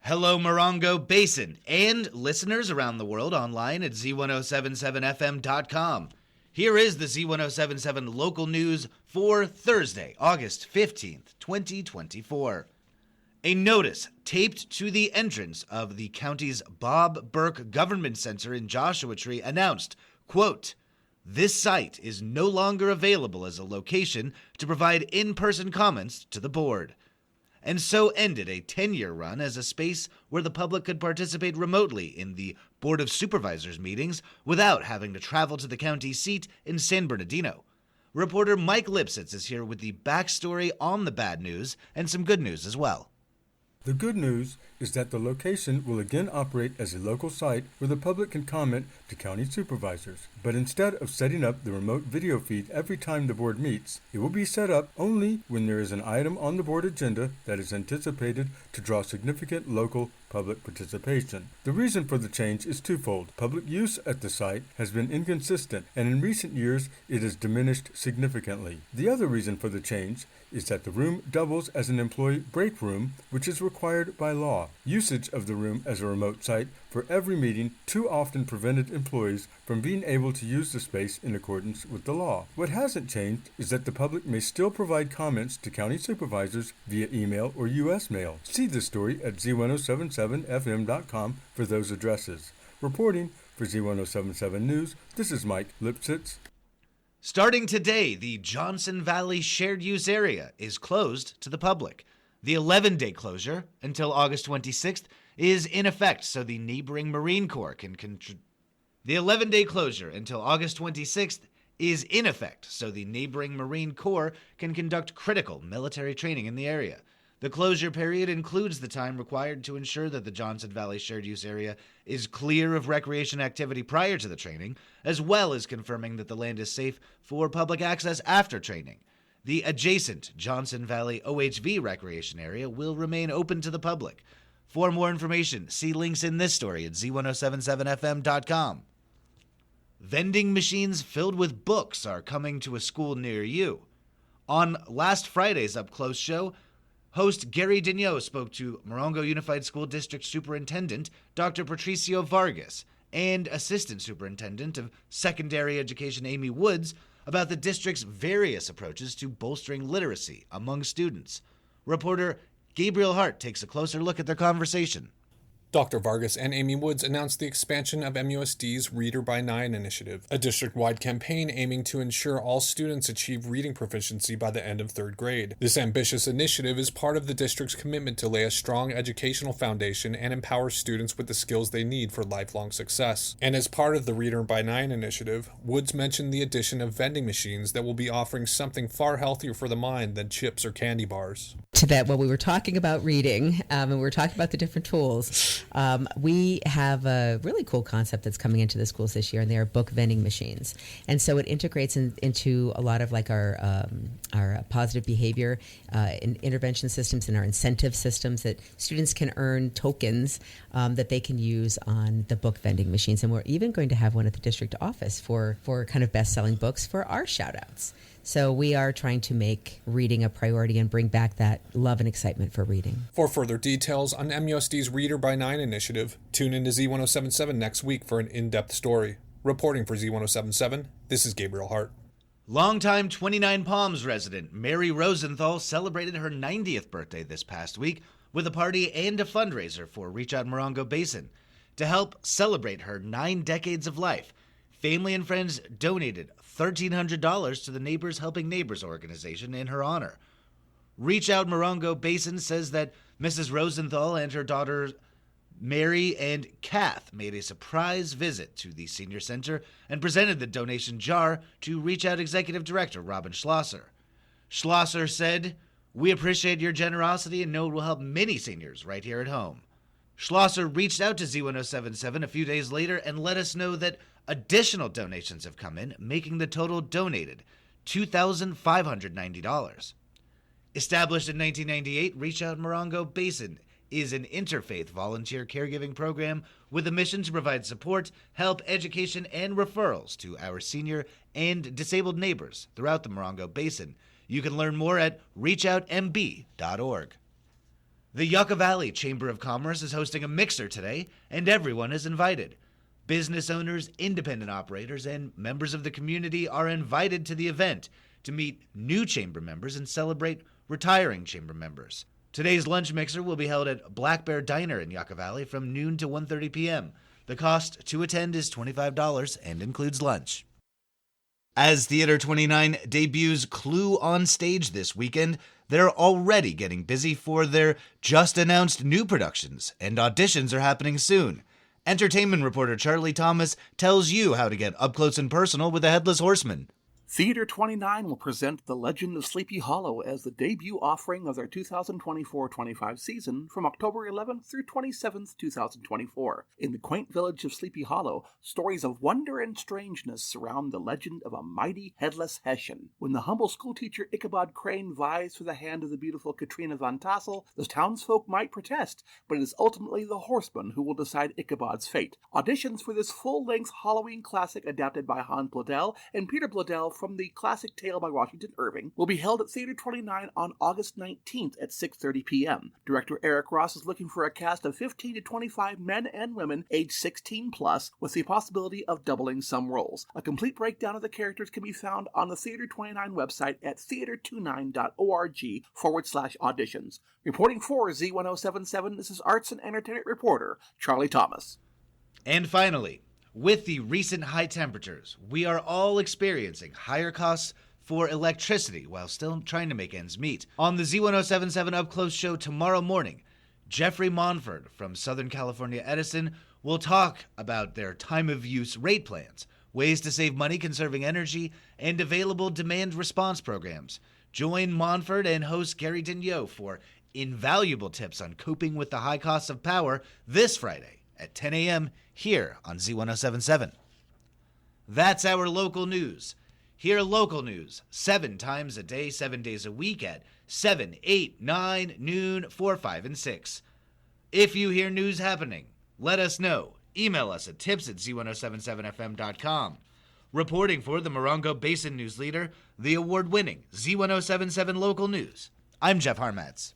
Hello, Morongo Basin, and listeners around the world online at Z107.7 FM.com. Here is the Z107.7 Local News for Thursday, August 15th, 2024. A notice taped to the entrance of the county's Bob Burke Government Center in Joshua Tree announced, quote, "This site is no longer available as a location to provide in-person comments to the board," and so ended a 10-year run as a space where the public could participate remotely in the Board of Supervisors meetings without having to travel to the county seat in San Bernardino. Reporter Mike Lipsitz is here with the backstory on the bad news and some good news as well. The good news is that the location will again operate as a local site where the public can comment to county supervisors. But instead of setting up the remote video feed every time the board meets, it will be set up only when there is an item on the board agenda that is anticipated to draw significant local public participation. The reason for the change is twofold. Public use at the site has been inconsistent, and in recent years it has diminished significantly. The other reason for the change is that the room doubles as an employee break room, which is required by law. Usage of the room as a remote site for every meeting too often prevented employees from being able to use the space in accordance with the law. What hasn't changed is that the public may still provide comments to county supervisors via email or U.S. mail. See this story at Z107.7 FM.com for those addresses. Reporting for Z107.7 News, this is Mike Lipsitz. Starting today, the Johnson Valley Shared Use Area is closed to the public. The 11-day closure until August 26th is in effect so the neighboring Marine Corps can The 11-day closure until August 26th is in effect so the neighboring Marine Corps can conduct critical military training in the area. The closure period includes the time required to ensure that the Johnson Valley Shared Use Area is clear of recreation activity prior to the training, as well as confirming that the land is safe for public access after training. The adjacent Johnson Valley OHV recreation area will remain open to the public. For more information, see links in this story at Z107.7 FM.com. Vending machines filled with books are coming to a school near you. On last Friday's Up Close show, host Gary Digneau spoke to Morongo Unified School District Superintendent Dr. Patricio Vargas and Assistant Superintendent of Secondary Education Amy Woods about the district's various approaches to bolstering literacy among students. Reporter Gabriel Hart takes a closer look at their conversation. Dr. Vargas and Amy Woods announced the expansion of MUSD's Reader by 9 initiative, a district-wide campaign aiming to ensure all students achieve reading proficiency by the end of third grade. This ambitious initiative is part of the district's commitment to lay a strong educational foundation and empower students with the skills they need for lifelong success. And as part of the Reader by 9 initiative, Woods mentioned the addition of vending machines that will be offering something far healthier for the mind than chips or candy bars. To that, when we were talking about reading, and we were talking about the different tools, we have a really cool concept that's coming into the schools this year, and they are book vending machines. And so it integrates into a lot of like our positive behavior intervention systems and our incentive systems that students can earn tokens that they can use on the book vending machines. And we're even going to have one at the district office for kind of best-selling books for our shout-outs. So we are trying to make reading a priority and bring back that love and excitement for reading. For further details on MUSD's Reader by 9 initiative, tune in to Z107.7 next week for an in-depth story. Reporting for Z107.7, this is Gabriel Hart. Longtime 29 Palms resident Mary Rosenthal celebrated her 90th birthday this past week with a party and a fundraiser for Reach Out Morongo Basin. To help celebrate her 9 decades of life, family and friends donated $1,300 to the Neighbors Helping Neighbors organization in her honor. Reach Out Morongo Basin says that Mrs. Rosenthal and her daughters Mary and Kath made a surprise visit to the senior center and presented the donation jar to Reach Out Executive Director Robin Schlosser. Schlosser said, "We appreciate your generosity and know it will help many seniors right here at home." Schlosser reached out to Z107.7 a few days later and let us know that additional donations have come in, making the total donated $2,590. Established in 1998, Reach Out Morongo Basin is an interfaith volunteer caregiving program with a mission to provide support, help, education, and referrals to our senior and disabled neighbors throughout the Morongo Basin. You can learn more at reachoutmb.org. The Yucca Valley Chamber of Commerce is hosting a mixer today, and everyone is invited. Business owners, independent operators, and members of the community are invited to the event to meet new chamber members and celebrate retiring chamber members. Today's lunch mixer will be held at Black Bear Diner in Yucca Valley from noon to 1:30 p.m. The cost to attend is $25 and includes lunch. As Theater 29 debuts Clue on stage this weekend, they're already getting busy for their just-announced new productions, and auditions are happening soon. Entertainment reporter Charlie Thomas tells you how to get up close and personal with the Headless Horseman. Theater 29 will present The Legend of Sleepy Hollow as the debut offering of their 2024-25 season from October 11th through 27th, 2024. In the quaint village of Sleepy Hollow, stories of wonder and strangeness surround the legend of a mighty headless Hessian. When the humble schoolteacher Ichabod Crane vies for the hand of the beautiful Katrina Van Tassel, the townsfolk might protest, but it is ultimately the horseman who will decide Ichabod's fate. Auditions for this full-length Halloween classic adapted by Hans Bladel and Peter Bladel from the classic tale by Washington Irving will be held at Theater 29 on August 19th at 6:30 p.m. Director Eric Ross is looking for a cast of 15 to 25 men and women aged 16 plus with the possibility of doubling some roles. A complete breakdown of the characters can be found on the Theater 29 website at theater29.org/auditions. Reporting for Z107.7, this is arts and entertainment reporter Charlie Thomas. And finally, with the recent high temperatures, we are all experiencing higher costs for electricity while still trying to make ends meet. On the Z107.7 Up Close show tomorrow morning, Jeffrey Monford from Southern California Edison will talk about their time-of-use rate plans, ways to save money conserving energy, and available demand response programs. Join Monford and host Gary Digneau for invaluable tips on coping with the high costs of power this Friday at 10 a.m. here on Z107.7. That's our local news. Hear local news 7 times a day, 7 days a week at 7, 8, 9, noon, 4, 5, and 6. If you hear news happening, let us know. Email us at tips@z1077fm.com. Reporting for the Morongo Basin News Leader, the award-winning Z107.7 Local News, I'm Jeff Harmatz.